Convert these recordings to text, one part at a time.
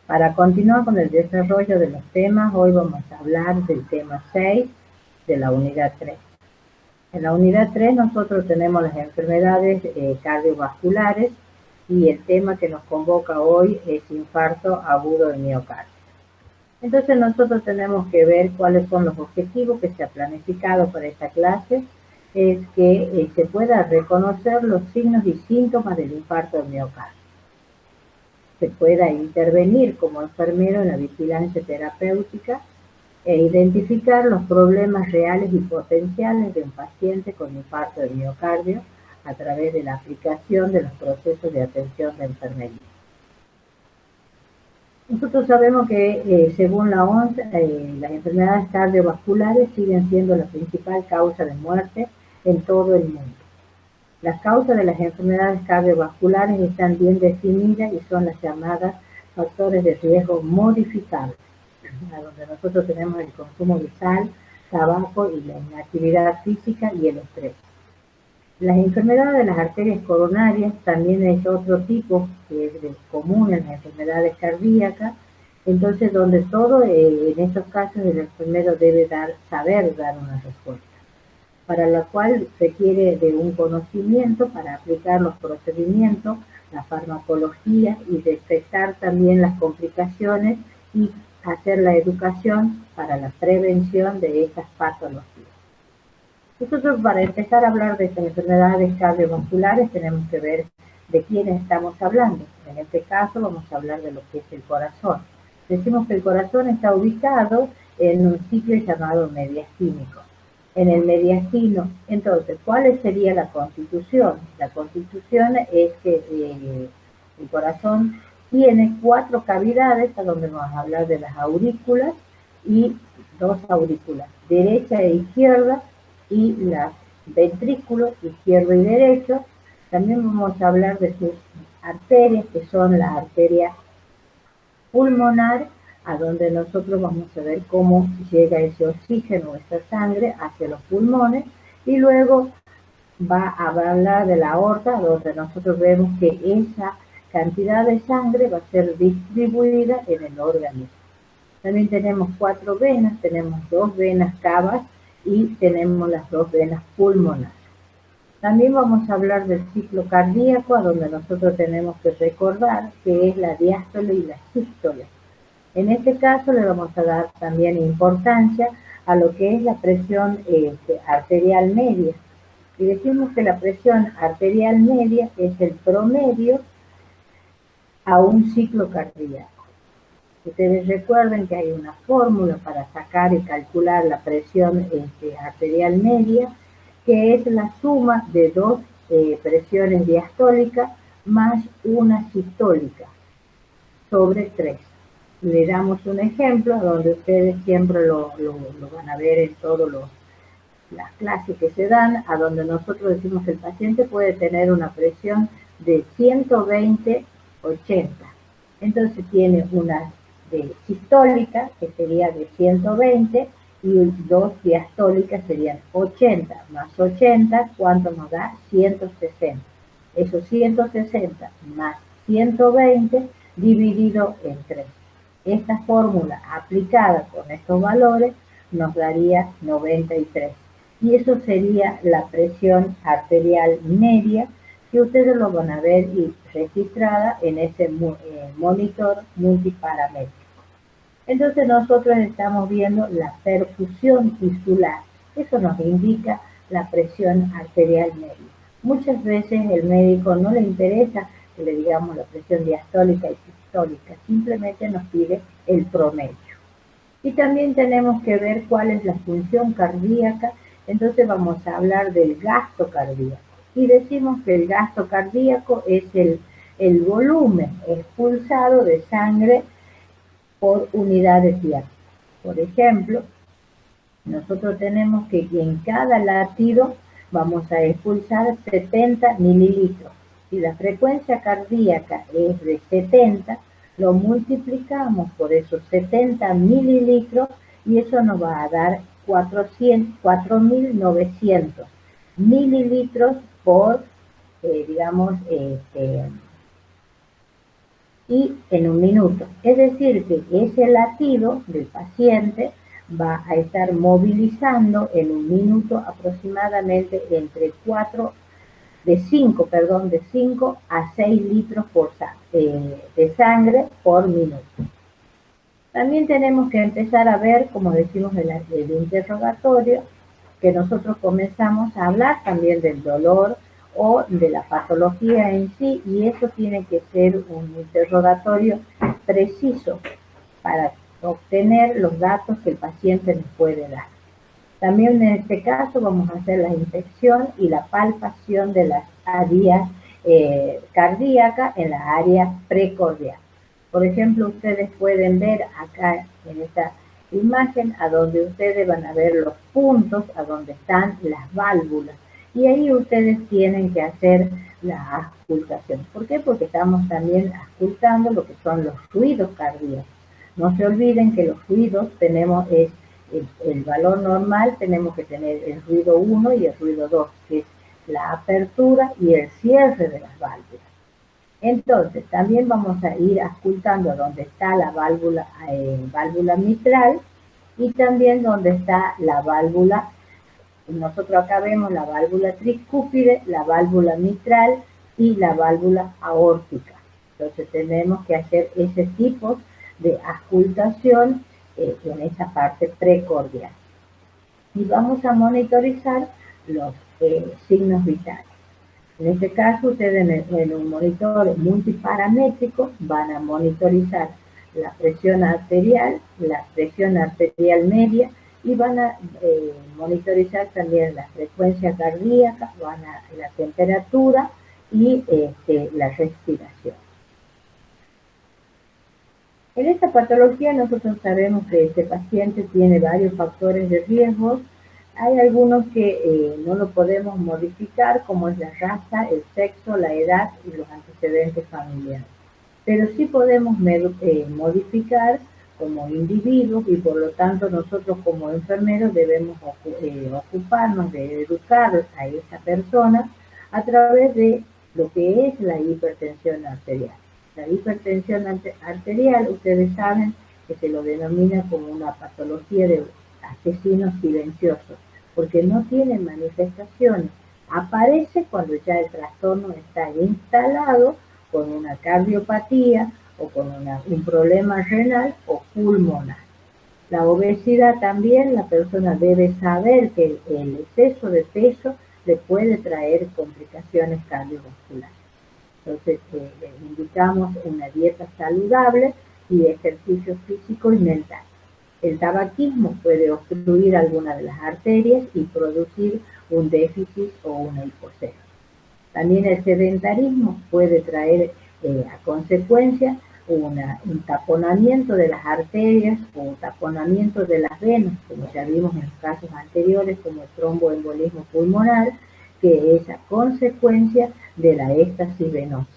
Para continuar con el desarrollo de los temas, hoy vamos a hablar del tema 6 de la unidad 3. En la unidad 3 nosotros tenemos las enfermedades cardiovasculares y el tema que nos convoca hoy es infarto agudo de miocardio. Entonces nosotros tenemos que ver cuáles son los objetivos que se ha planificado para esta clase, es que se pueda reconocer los signos y síntomas del infarto de miocardio. Se pueda intervenir como enfermero en la vigilancia terapéutica e identificar los problemas reales y potenciales de un paciente con infarto de miocardio a través de la aplicación de los procesos de atención de enfermería. Nosotros sabemos que según la OMS, las enfermedades cardiovasculares siguen siendo la principal causa de muerte en todo el mundo. Las causas de las enfermedades cardiovasculares están bien definidas y son las llamadas factores de riesgo modificables, donde nosotros tenemos el consumo de sal, tabaco y la inactividad física y el estrés. Las enfermedades de las arterias coronarias también es otro tipo que es común en las enfermedades cardíacas, entonces donde todo en estos casos el enfermero debe saber dar una respuesta, para la cual requiere de un conocimiento para aplicar los procedimientos, la farmacología y detectar también las complicaciones y hacer la educación para la prevención de estas patologías. Nosotros para empezar a hablar de estas enfermedades cardiovasculares tenemos que ver de quién estamos hablando. En este caso vamos a hablar de lo que es el corazón. Decimos que el corazón está ubicado en un sitio llamado mediastínico. En el mediastino, entonces, ¿cuál sería la constitución? La constitución es que el corazón tiene 4 cavidades, a donde vamos a hablar de las aurículas y 2 aurículas, derecha e izquierda, y los ventrículos izquierdo y derecho. También vamos a hablar de sus arterias, que son la arteria pulmonar, a donde nosotros vamos a ver cómo llega ese oxígeno, esa sangre hacia los pulmones, y luego va a hablar de la aorta, donde nosotros vemos que esa cantidad de sangre va a ser distribuida en el organismo. También tenemos 4 venas, tenemos 2 venas cavas y tenemos las 2 venas pulmonares. También vamos a hablar del ciclo cardíaco, a donde nosotros tenemos que recordar que es la diástole y la sístole. En este caso le vamos a dar también importancia a lo que es la presión arterial media. Y decimos que la presión arterial media es el promedio a un ciclo cardíaco. Ustedes recuerden que hay una fórmula para sacar y calcular la presión arterial media, que es la suma de 2 presiones diastólicas más una sistólica sobre 3. Le damos un ejemplo donde ustedes siempre lo van a ver en todas las clases que se dan, a donde nosotros decimos que el paciente puede tener una presión de 120-80. Entonces tiene una sistólica, que sería de 120, y 2 diastólicas serían 80, más 80, ¿cuánto nos da? 160. Esos 160 más 120 dividido en 3. Esta fórmula aplicada con estos valores nos daría 93. Y eso sería la presión arterial media, que ustedes lo van a ver y registrada en ese monitor multiparamétrico. Entonces nosotros estamos viendo la perfusión tisular. Eso nos indica la presión arterial media. Muchas veces el médico no le interesa que le digamos la presión diastólica y sistólica, simplemente nos pide el promedio. Y también tenemos que ver cuál es la función cardíaca, entonces vamos a hablar del gasto cardíaco. Y decimos que el gasto cardíaco es el volumen expulsado de sangre por unidad de tiempo. Por ejemplo, nosotros tenemos que en cada latido vamos a expulsar 70 mililitros. Si la frecuencia cardíaca es de 70, lo multiplicamos por esos 70 mililitros y eso nos va a dar 4.900 mililitros por, y en un minuto. Es decir, que ese latido del paciente va a estar movilizando en un minuto aproximadamente de 5 a 6 litros de sangre por minuto. También tenemos que empezar a ver, como decimos en el interrogatorio, que nosotros comenzamos a hablar también del dolor o de la patología en sí, y eso tiene que ser un interrogatorio preciso para obtener los datos que el paciente nos puede dar. También en este caso vamos a hacer la inspección y la palpación de las áreas cardíacas en la área precordial. Por ejemplo, ustedes pueden ver acá en esta imagen a donde ustedes van a ver los puntos, a donde están las válvulas. Y ahí ustedes tienen que hacer la auscultación. ¿Por qué? Porque estamos también auscultando lo que son los ruidos cardíacos. No se olviden que los ruidos tenemos el valor normal, tenemos que tener el ruido 1 y el ruido 2, que es la apertura y el cierre de las válvulas. Entonces, también vamos a ir auscultando donde está la válvula mitral y también donde está la válvula. Nosotros acá vemos la válvula tricúpide, la válvula mitral y la válvula aórtica. Entonces, tenemos que hacer ese tipo de auscultación en esa parte precordial. Y vamos a monitorizar los signos vitales. En este caso, ustedes en un monitor multiparamétrico van a monitorizar la presión arterial media, y van a monitorizar también la frecuencia cardíaca, la temperatura y la respiración. En esta patología nosotros sabemos que este paciente tiene varios factores de riesgo. Hay algunos que no lo podemos modificar, como es la raza, el sexo, la edad y los antecedentes familiares. Pero sí podemos modificar como individuos, y por lo tanto nosotros como enfermeros debemos ocuparnos de educar a esa persona a través de lo que es la hipertensión arterial. La hipertensión arterial, ustedes saben que se lo denomina como una patología de asesino silencioso, porque no tiene manifestaciones. Aparece cuando ya el trastorno está instalado con una cardiopatía o con un problema renal o pulmonar. La obesidad también, la persona debe saber que el exceso de peso le puede traer complicaciones cardiovasculares. Entonces, indicamos una dieta saludable y ejercicio físico y mental. El tabaquismo puede obstruir alguna de las arterias y producir un déficit o una hipoxemia. También el sedentarismo puede traer a consecuencia un taponamiento de las arterias o un taponamiento de las venas, como ya vimos en los casos anteriores, como el tromboembolismo pulmonar, que es a consecuencia de la éxtasis venosa.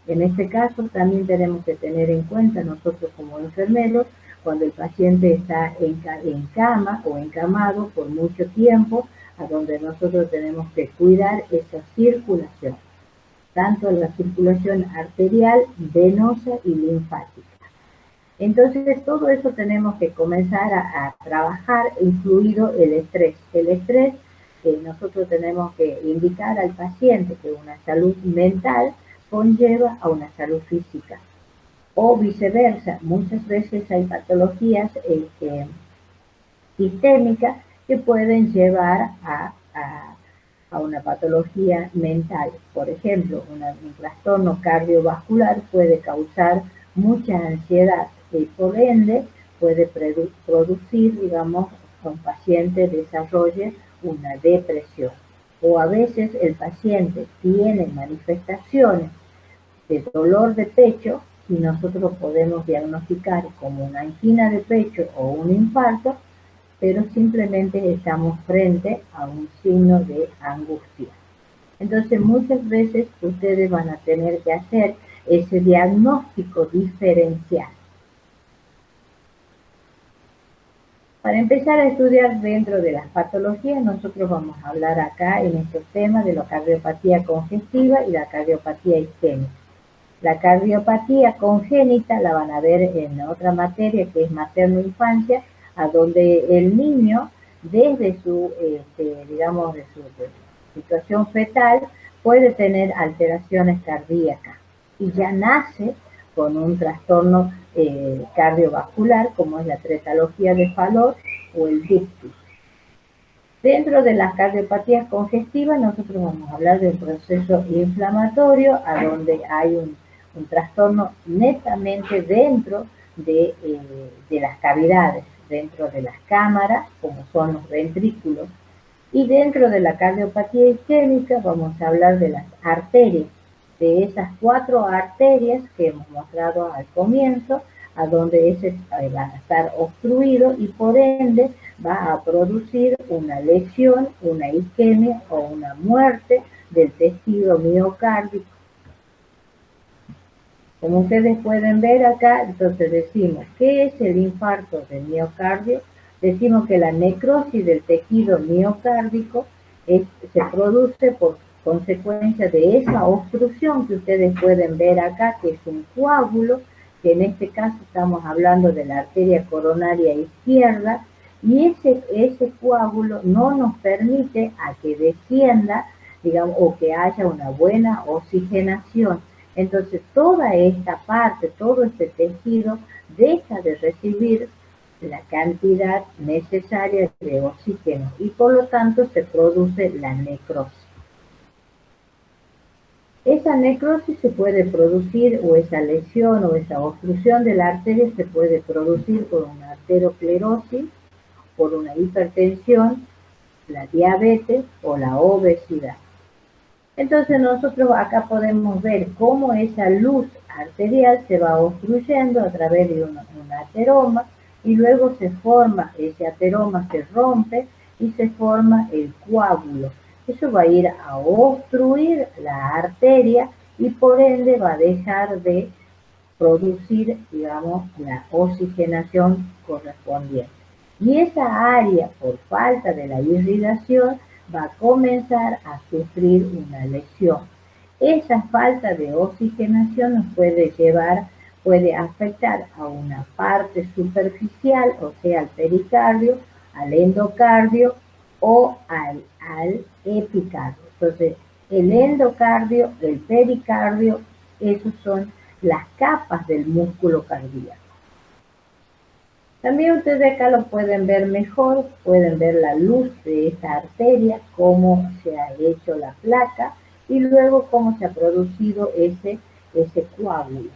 En este caso también tenemos que tener en cuenta nosotros como enfermeros, cuando el paciente está en cama o encamado por mucho tiempo, a donde nosotros tenemos que cuidar esa circulación, tanto la circulación arterial, venosa y linfática. Entonces, todo eso tenemos que comenzar a trabajar, incluido el estrés. El estrés, nosotros tenemos que indicar al paciente que una salud mental conlleva a una salud física. O viceversa, muchas veces hay patologías sistémicas que pueden llevar a una patología mental. Por ejemplo, un trastorno cardiovascular puede causar mucha ansiedad y por ende puede producir, digamos, que un paciente desarrolle una depresión. O a veces el paciente tiene manifestaciones de dolor de pecho y nosotros podemos diagnosticar como una angina de pecho o un infarto, pero simplemente estamos frente a un signo de angustia. Entonces, muchas veces ustedes van a tener que hacer ese diagnóstico diferencial. Para empezar a estudiar dentro de las patologías, nosotros vamos a hablar acá en estos temas de la cardiopatía congestiva y la cardiopatía isquémica. La cardiopatía congénita la van a ver en otra materia que es materno-infancia, a donde el niño desde su, digamos, de su situación fetal puede tener alteraciones cardíacas y ya nace con un trastorno cardiovascular como es la tretalogía de Fallot o el ictus. Dentro de las cardiopatías congestivas nosotros vamos a hablar del proceso inflamatorio, a donde hay un trastorno netamente dentro de las cavidades, dentro de las cámaras, como son los ventrículos. Y dentro de la cardiopatía isquémica vamos a hablar de las arterias, de esas 4 arterias que hemos mostrado al comienzo, a donde ese va a estar obstruido y por ende va a producir una lesión, una isquemia o una muerte del tejido miocárdico. Como ustedes pueden ver acá, entonces decimos, ¿qué es el infarto del miocardio? Decimos que la necrosis del tejido miocárdico se produce por consecuencia de esa obstrucción que ustedes pueden ver acá, que es un coágulo, que en este caso estamos hablando de la arteria coronaria izquierda, y ese coágulo no nos permite a que descienda, digamos, o que haya una buena oxigenación. Entonces, toda esta parte, todo este tejido deja de recibir la cantidad necesaria de oxígeno y por lo tanto se produce la necrosis. Esa necrosis se puede producir, o esa lesión o esa obstrucción de la arteria se puede producir por una arteriosclerosis, por una hipertensión, la diabetes o la obesidad. Entonces nosotros acá podemos ver cómo esa luz arterial se va obstruyendo a través de un ateroma y luego se forma, ese ateroma se rompe y se forma el coágulo. Eso va a ir a obstruir la arteria y por ende va a dejar de producir, digamos, la oxigenación correspondiente. Y esa área, por falta de la irrigación, va a comenzar a sufrir una lesión. Esa falta de oxigenación nos puede afectar a una parte superficial, o sea, al pericardio, al endocardio o al epicardio. Entonces, el endocardio, el pericardio, esos son las capas del músculo cardíaco. También ustedes acá lo pueden ver mejor, pueden ver la luz de esta arteria, cómo se ha hecho la placa y luego cómo se ha producido ese coágulo.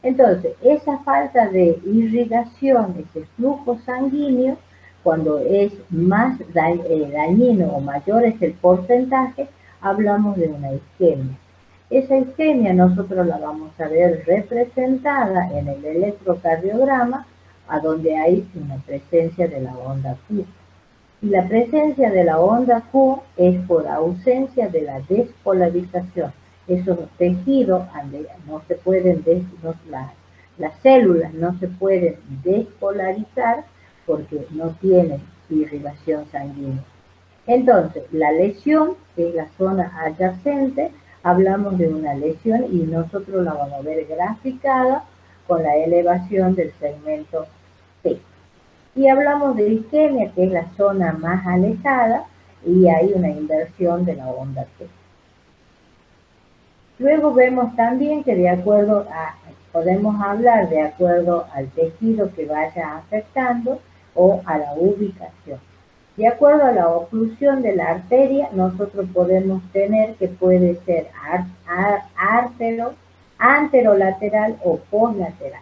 Entonces, esa falta de irrigación, ese flujo sanguíneo, cuando es más dañino o mayor es el porcentaje, hablamos de una isquemia. Esa isquemia nosotros la vamos a ver representada en el electrocardiograma, a donde hay una presencia de la onda Q. Y la presencia de la onda Q es por ausencia de la despolarización. Esos tejidos no se pueden, las células no se pueden despolarizar porque no tienen irrigación sanguínea. Entonces, la lesión, que es la zona adyacente, hablamos de una lesión y nosotros la vamos a ver graficada con la elevación del segmento T. Y hablamos de isquemia, que es la zona más alejada, y hay una inversión de la onda T. Luego vemos también que podemos hablar de acuerdo al tejido que vaya afectando o a la ubicación. De acuerdo a la oclusión de la arteria, nosotros podemos tener que puede ser anterolateral o poslateral.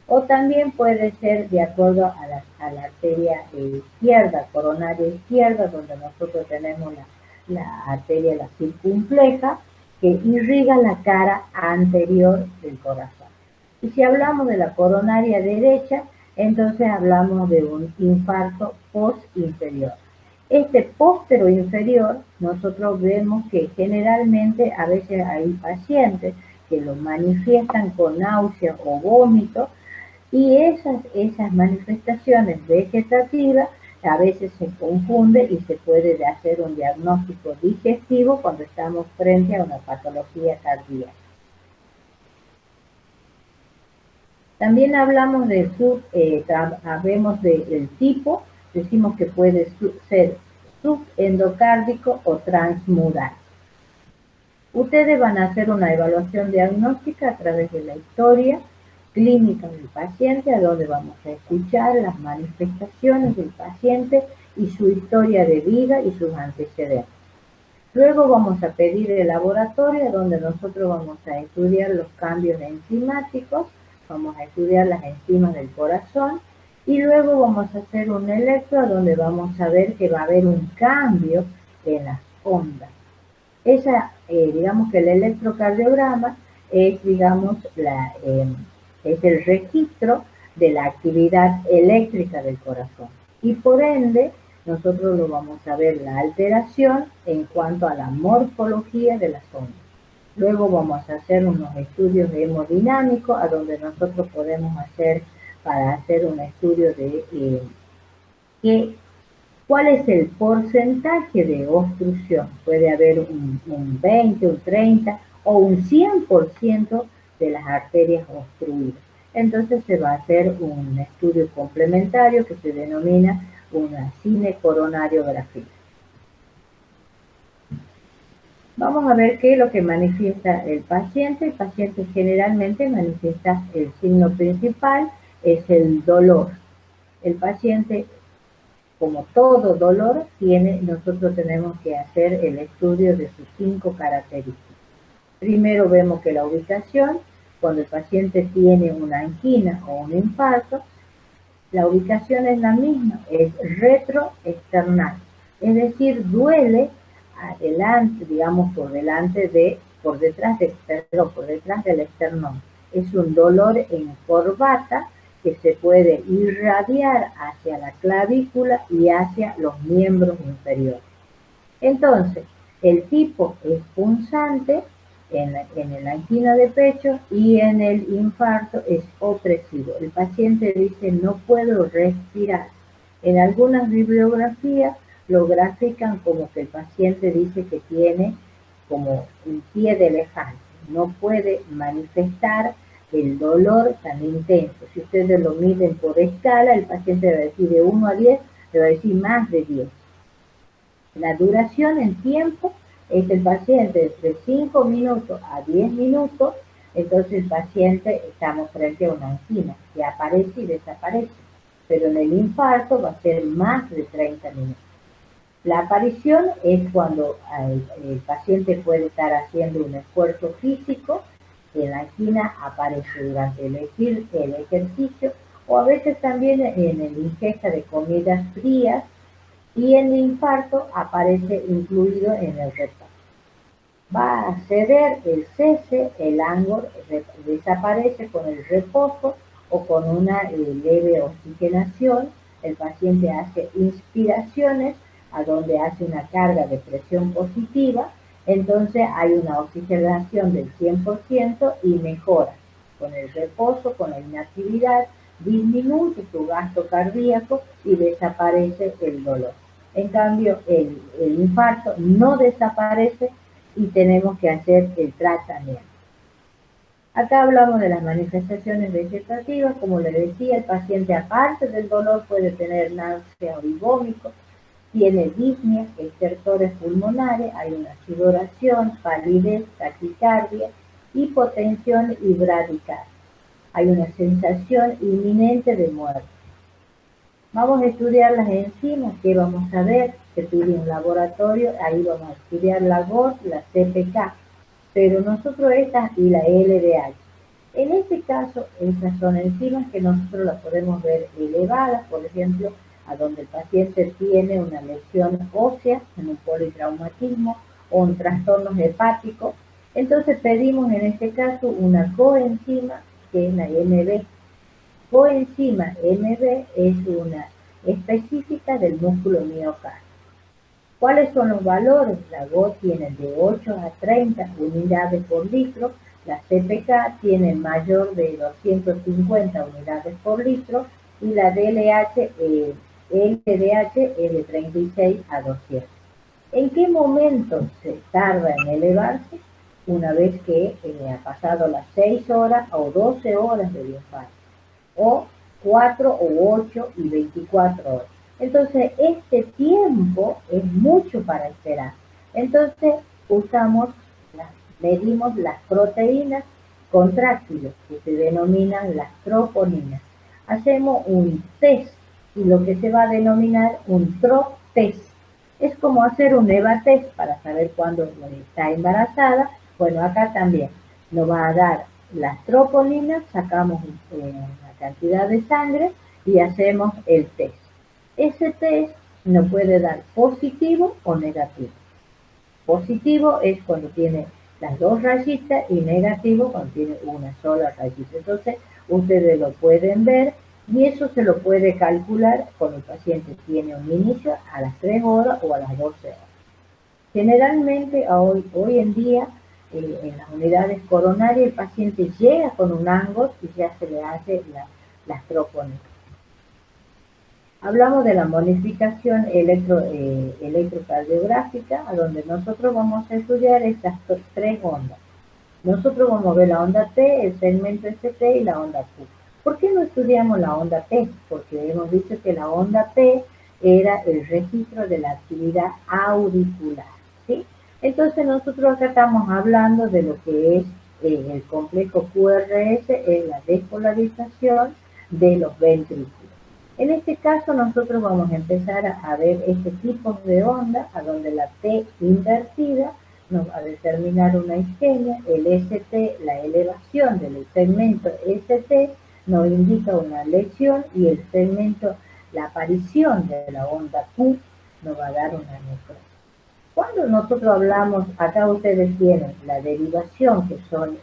O también puede ser de acuerdo a la arteria izquierda, coronaria izquierda, donde nosotros tenemos la arteria, la circunfleja, que irriga la cara anterior del corazón. Y si hablamos de la coronaria derecha, entonces hablamos de un infarto postinferior. Este póstero inferior, nosotros vemos que generalmente a veces hay pacientes que lo manifiestan con náusea o vómito, y esas manifestaciones vegetativas a veces se confunde y se puede hacer un diagnóstico digestivo cuando estamos frente a una patología cardíaca. También hablamos del hablemos del tipo, decimos que puede ser subendocárdico o transmural. Ustedes van a hacer una evaluación diagnóstica a través de la historia clínica del paciente, a donde vamos a escuchar las manifestaciones del paciente y su historia de vida y sus antecedentes. Luego vamos a pedir el laboratorio, donde nosotros vamos a estudiar los cambios enzimáticos, vamos a estudiar las enzimas del corazón, y luego vamos a hacer un electro, donde vamos a ver que va a haber un cambio en las ondas. Digamos que el electrocardiograma es, digamos, es el registro de la actividad eléctrica del corazón. Y por ende, nosotros lo vamos a ver la alteración en cuanto a la morfología de las ondas. Luego vamos a hacer unos estudios hemodinámicos, a donde nosotros podemos hacer, para hacer un estudio de ¿cuál es el porcentaje de obstrucción? Puede haber un 20, un 30 o un 100% de las arterias obstruidas. Entonces se va a hacer un estudio complementario que se denomina una cinecoronariografía. Vamos a ver qué es lo que manifiesta el paciente. El paciente generalmente manifiesta, el signo principal es el dolor. El paciente, como todo dolor, nosotros tenemos que hacer el estudio de sus 5 características. Primero vemos que la ubicación, cuando el paciente tiene una angina o un infarto, la ubicación es la misma, es retroesternal, es decir, duele adelante, digamos por detrás del esternón. Es un dolor en corbata que se puede irradiar hacia la clavícula y hacia los miembros inferiores. Entonces, el tipo es punzante en la angina de pecho, y en el infarto es opresivo. El paciente dice: no puedo respirar. En algunas bibliografías lo grafican como que el paciente dice que tiene como un pie de elefante, no puede manifestar el dolor tan intenso. Si ustedes lo miden por escala, el paciente va a decir de 1 a 10, le va a decir más de 10. La duración en tiempo es el paciente de 5 minutos a 10 minutos, entonces el paciente, estamos frente a una angina que aparece y desaparece, pero en el infarto va a ser más de 30 minutos. La aparición es cuando el paciente puede estar haciendo un esfuerzo físico, y la angina aparece durante el ejercicio, o a veces también en la ingesta de comidas frías, y en el infarto aparece incluido en el reposo. Va a ceder el cese, el ángulo desaparece con el reposo o con una leve oxigenación. El paciente hace inspiraciones a donde hace una carga de presión positiva, entonces hay una oxigenación del 100% y mejora. Con el reposo, con la inactividad, disminuye su gasto cardíaco y desaparece el dolor. En cambio, el infarto no desaparece y tenemos que hacer el tratamiento. Acá hablamos de las manifestaciones vegetativas. Como les decía, el paciente, aparte del dolor, puede tener náusea y vómito, tiene disnea, estertores pulmonares, hay una sudoración, palidez, taquicardia, hipotensión y bradicardia. Hay una sensación inminente de muerte. Vamos a estudiar las enzimas. ¿Qué vamos a ver? Se pide un laboratorio, ahí vamos a estudiar la GOT, la CPK, pero nosotros estas y la LDH. En este caso, estas son enzimas que nosotros las podemos ver elevadas, por ejemplo, a donde el paciente tiene una lesión ósea, en un politraumatismo o un trastorno hepático. Entonces pedimos en este caso una coenzima, que es la MB. Coenzima MB es una específica del músculo miocardio. ¿Cuáles son los valores? La GOT tiene de 8 a 30 unidades por litro, la CPK tiene mayor de 250 unidades por litro y la LDH es de 36 a 200. ¿En qué momento se tarda en elevarse? Una vez que ha pasado las 6 horas o 12 horas del infarto. o 4 o 8 y 24 horas. Entonces, este tiempo es mucho para esperar. Entonces, medimos las proteínas contráctiles, que se denominan las troponinas. Hacemos un test, y lo que se va a denominar un trop test. Es como hacer un EVA test para saber cuándo está embarazada. Bueno, acá también nos va a dar las troponinas, sacamos la cantidad de sangre y hacemos el test. Ese test nos puede dar positivo o negativo. Positivo es cuando tiene las dos rayitas y negativo cuando tiene una sola rayita. Entonces, ustedes lo pueden ver y eso se lo puede calcular cuando el paciente tiene un inicio a las 3 horas o a las 12 horas. Generalmente, hoy en día, en las unidades coronarias, el paciente llega con un ANGOS y ya se le hace las troponin. Hablamos de la modificación electrocardiográfica, a donde nosotros vamos a estudiar estas tres ondas. Nosotros vamos a ver la onda T, el segmento ST y la onda Q. ¿Por qué no estudiamos la onda T? Porque hemos visto que la onda T era el registro de la actividad auricular, ¿sí? Entonces nosotros acá estamos hablando de lo que es el complejo QRS, es la despolarización de los ventrículos. En este caso nosotros vamos a empezar a ver este tipo de onda, a donde la T invertida nos va a determinar una isquemia, el ST, la elevación del segmento ST, nos indica una lesión y el segmento, la aparición de la onda Q, nos va a dar una necrosis. Cuando nosotros hablamos, acá ustedes tienen la derivación, que son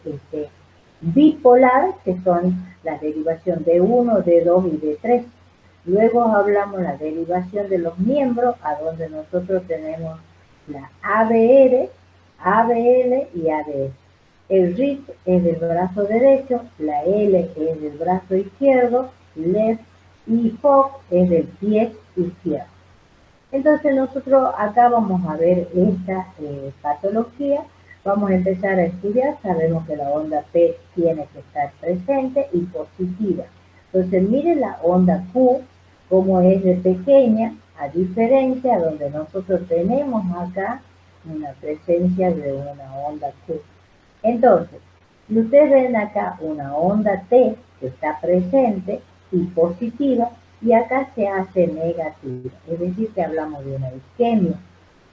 bipolar, que son la derivación de 1, de 2 y de 3. Luego hablamos la derivación de los miembros, a donde nosotros tenemos la ABR, ABL y ADS. El RIT es del brazo derecho, la L es del brazo izquierdo, left y FOC es del pie izquierdo. Entonces nosotros acá vamos a ver esta patología, vamos a empezar a estudiar, sabemos que la onda P tiene que estar presente y positiva. Entonces miren la onda Q, como es de pequeña, a diferencia donde nosotros tenemos acá una presencia de una onda Q. Entonces, si ustedes ven acá una onda T que está presente y positiva, y acá se hace negativa, es decir, que hablamos de una isquemia.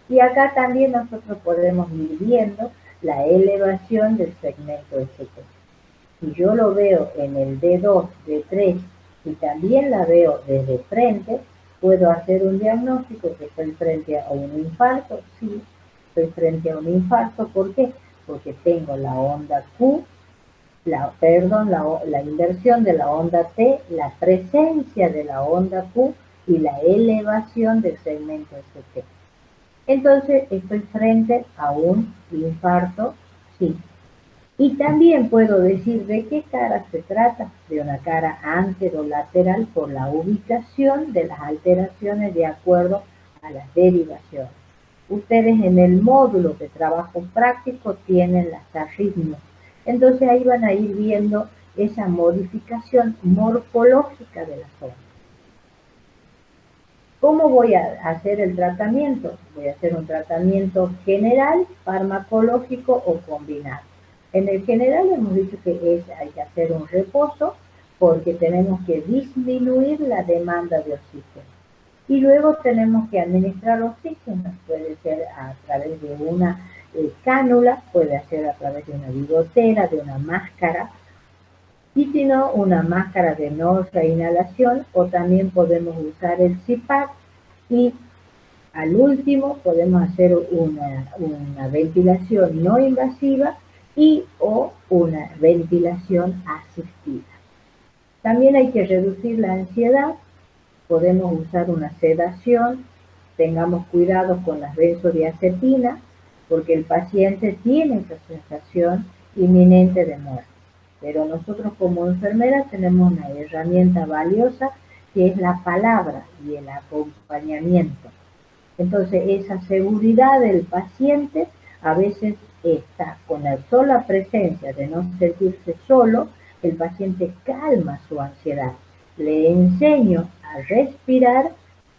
Y acá también nosotros podemos ir viendo la elevación del segmento ST. Si yo lo veo en el D2, D3 y también la veo desde frente, puedo hacer un diagnóstico que estoy frente a un infarto. Sí, estoy frente a un infarto. ¿Por qué? Porque tengo la onda Q, la inversión de la onda T, la presencia de la onda Q y la elevación del segmento ST. Entonces estoy frente a un infarto, sí. Y también puedo decir de qué cara se trata, de una cara anterolateral por la ubicación de las alteraciones de acuerdo a las derivaciones. Ustedes en el módulo de trabajo práctico tienen las arritmias. Entonces ahí van a ir viendo esa modificación morfológica de la zona. ¿Cómo voy a hacer el tratamiento? Voy a hacer un tratamiento general, farmacológico o combinado. En el general hemos dicho que hay que hacer un reposo porque tenemos que disminuir la demanda de oxígeno. Y luego tenemos que administrar oxígeno, puede ser a través de una cánula, puede ser a través de una bigotera, de una máscara, y si no, una máscara de no reinhalación, o también podemos usar el CPAP, y al último podemos hacer una ventilación no invasiva y o una ventilación asistida. También hay que reducir la ansiedad, podemos usar una sedación, tengamos cuidado con las benzodiazepinas, porque el paciente tiene esa sensación inminente de muerte. Pero nosotros como enfermeras tenemos una herramienta valiosa que es la palabra y el acompañamiento. Entonces esa seguridad del paciente a veces está con la sola presencia de no sentirse solo, el paciente calma su ansiedad. Le enseño a respirar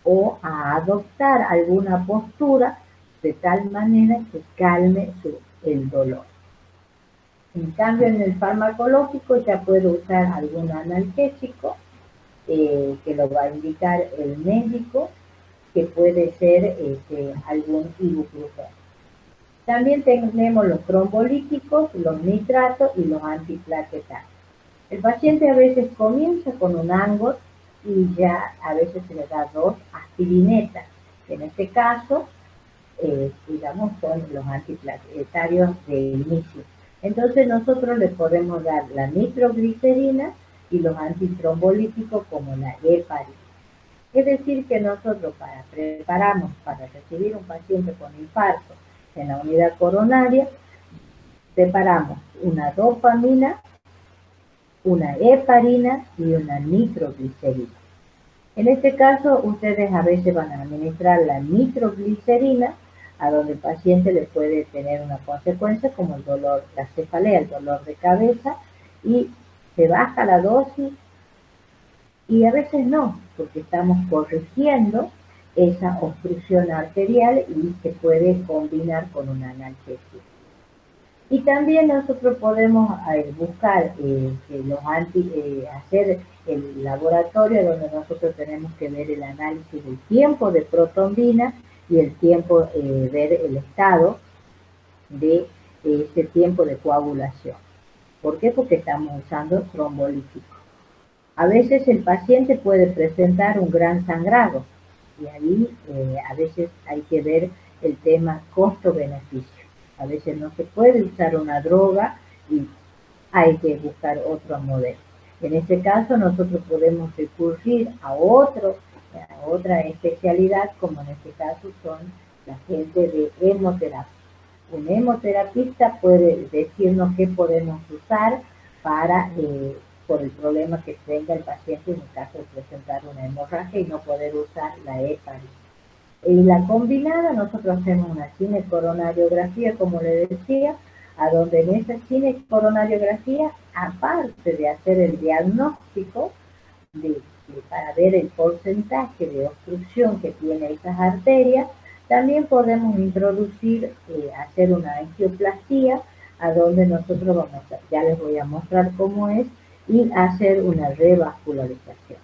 o a adoptar alguna postura de tal manera que calme el dolor. En cambio, en el farmacológico ya puedo usar algún analgésico que lo va a indicar el médico, que puede ser algún ibuprofeno. También tenemos los trombolíticos, los nitratos y los antiplaquetarios. El paciente a veces comienza con un Angot y ya a veces se le da 2 aspirinetas. En este caso, digamos, son los antiplaquetarios de inicio. Entonces nosotros le podemos dar la nitroglicerina y los antitrombolíticos como la heparina. Es decir, que nosotros preparamos para recibir un paciente con infarto en la unidad coronaria, preparamos una dopamina, una heparina y una nitroglicerina. En este caso, ustedes a veces van a administrar la nitroglicerina, a donde el paciente le puede tener una consecuencia como el dolor, la cefalea, el dolor de cabeza, y se baja la dosis, y a veces no, porque estamos corrigiendo esa obstrucción arterial y se puede combinar con un analgésico. Y también nosotros podemos buscar hacer el laboratorio donde nosotros tenemos que ver el análisis del tiempo de protrombina y el tiempo, ver el estado de ese tiempo de coagulación. ¿Por qué? Porque estamos usando trombolítico. A veces el paciente puede presentar un gran sangrado y ahí a veces hay que ver el tema costo-beneficio. A veces no se puede usar una droga y hay que buscar otro modelo. En este caso nosotros podemos recurrir a otra especialidad, como en este caso son la gente de hemoterapia. Un hemoterapista puede decirnos qué podemos usar para por el problema que tenga el paciente en el caso de presentar una hemorragia y no poder usar la heparina. En la combinada nosotros hacemos una cinecoronariografía, como le decía, a donde en esa cinecoronariografía, aparte de hacer el diagnóstico para ver el porcentaje de obstrucción que tiene esas arterias, también podemos introducir, hacer una angioplastía, a donde nosotros ya les voy a mostrar cómo es, y hacer una revascularización.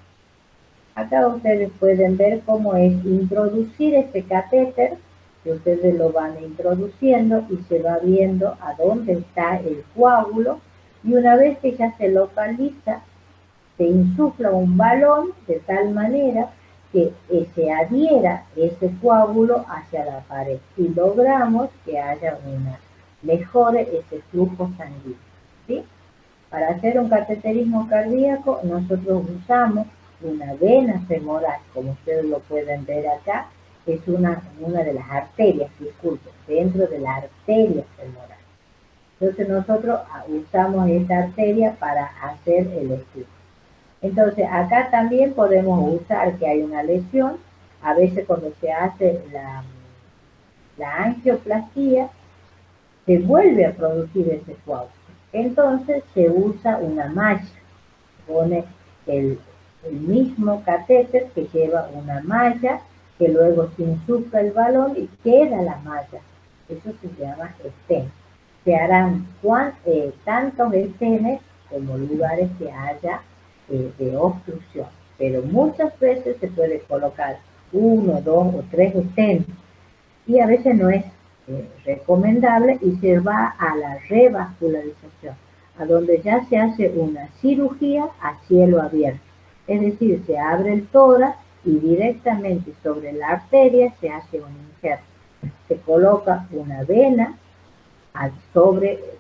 Acá ustedes pueden ver cómo es introducir este catéter, que ustedes lo van introduciendo y se va viendo a dónde está el coágulo, y una vez que ya se localiza, se insufla un balón de tal manera que se adhiera ese coágulo hacia la pared y logramos que haya mejore ese flujo sanguíneo, ¿sí? Para hacer un cateterismo cardíaco nosotros usamos una vena femoral, como ustedes lo pueden ver acá, es una de las arterias, disculpen, dentro de la arteria femoral. Entonces nosotros usamos esta arteria para hacer el estudio. Entonces acá también podemos usar que hay una lesión, a veces cuando se hace la angioplastía, se vuelve a producir ese coágulo. Entonces se usa una malla, pone el mismo catéter que lleva una malla, que luego se insufla el balón y queda la malla. Eso se llama stent. Se harán tantos stenes como lugares que haya de obstrucción, pero muchas veces se puede colocar 1, 2 o 3 stents y a veces no es recomendable y se va a la revascularización, a donde ya se hace una cirugía a cielo abierto. Es decir, se abre el tórax y directamente sobre la arteria se hace un injerto. Se coloca una vena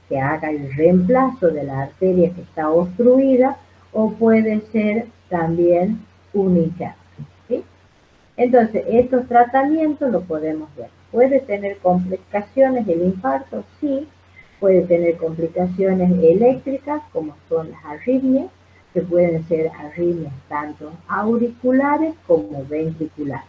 que haga el reemplazo de la arteria que está obstruida, o puede ser también un injerto, ¿sí? Entonces, estos tratamientos lo podemos ver. ¿Puede tener complicaciones el infarto? Sí. Puede tener complicaciones eléctricas, como son las arritmias, que pueden ser arritmias tanto auriculares como ventriculares.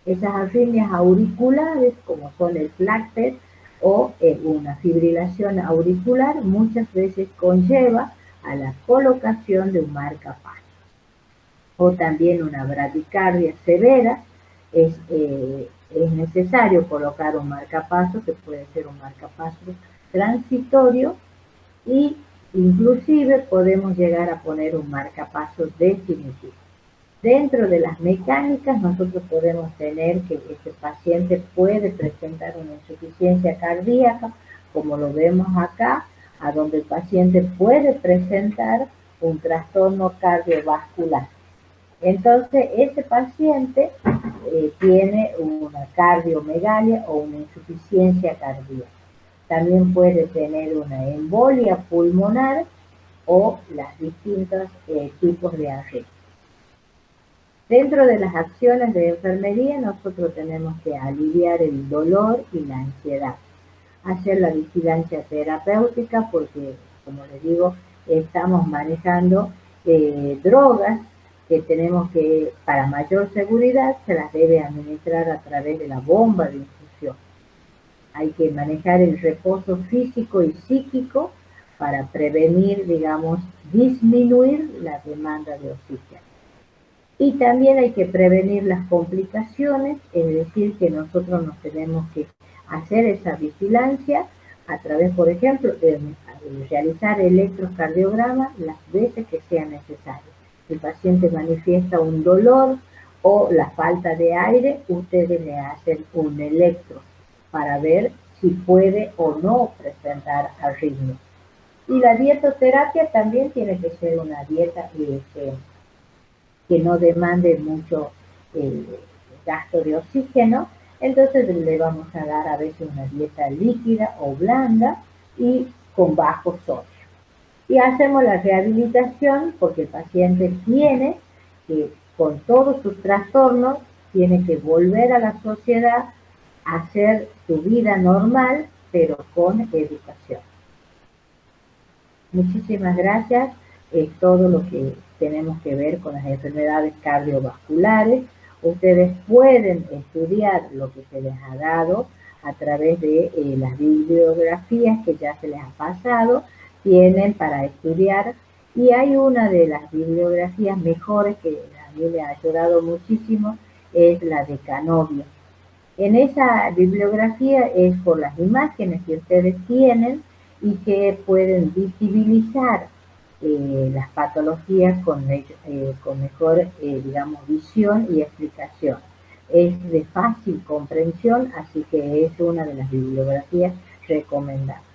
Esas arritmias auriculares, como son el FLACTET o una fibrilación auricular, muchas veces conlleva a la colocación de un marcapaso. O también una bradicardia severa, es necesario colocar un marcapaso, que puede ser un marcapaso transitorio, y inclusive podemos llegar a poner un marcapaso definitivo. Dentro de las mecánicas nosotros podemos tener que este paciente puede presentar una insuficiencia cardíaca, como lo vemos acá, a donde el paciente puede presentar un trastorno cardiovascular. Entonces, ese paciente tiene una cardiomegalia o una insuficiencia cardíaca. También puede tener una embolia pulmonar o las distintos tipos de arritmia. Dentro de las acciones de enfermería, nosotros tenemos que aliviar el dolor y la ansiedad, hacer la vigilancia terapéutica, porque, como les digo, estamos manejando drogas que tenemos que, para mayor seguridad, se las debe administrar a través de la bomba de infusión. Hay que manejar el reposo físico y psíquico para prevenir, digamos, disminuir la demanda de oxígeno. Y también hay que prevenir las complicaciones, es decir, que nosotros nos tenemos que hacer esa vigilancia a través, por ejemplo, de realizar electrocardiograma las veces que sea necesario. El paciente manifiesta un dolor o la falta de aire, ustedes le hacen un electro para ver si puede o no presentar arritmia. Y la dietoterapia también tiene que ser una dieta que no demande mucho gasto de oxígeno. Entonces le vamos a dar a veces una dieta líquida o blanda y con bajo sodio. Y hacemos la rehabilitación porque el paciente tiene que, con todos sus trastornos, tiene que volver a la sociedad, hacer su vida normal, pero con educación. Muchísimas gracias. Es todo lo que tenemos que ver con las enfermedades cardiovasculares. Ustedes pueden estudiar lo que se les ha dado a través de las bibliografías que ya se les ha pasado, tienen para estudiar, y hay una de las bibliografías mejores que a mí me ha ayudado muchísimo, es la de Canovio. En esa bibliografía es por las imágenes que ustedes tienen y que pueden visibilizar las patologías con mejor, digamos, visión y explicación. Es de fácil comprensión, así que es una de las bibliografías recomendadas.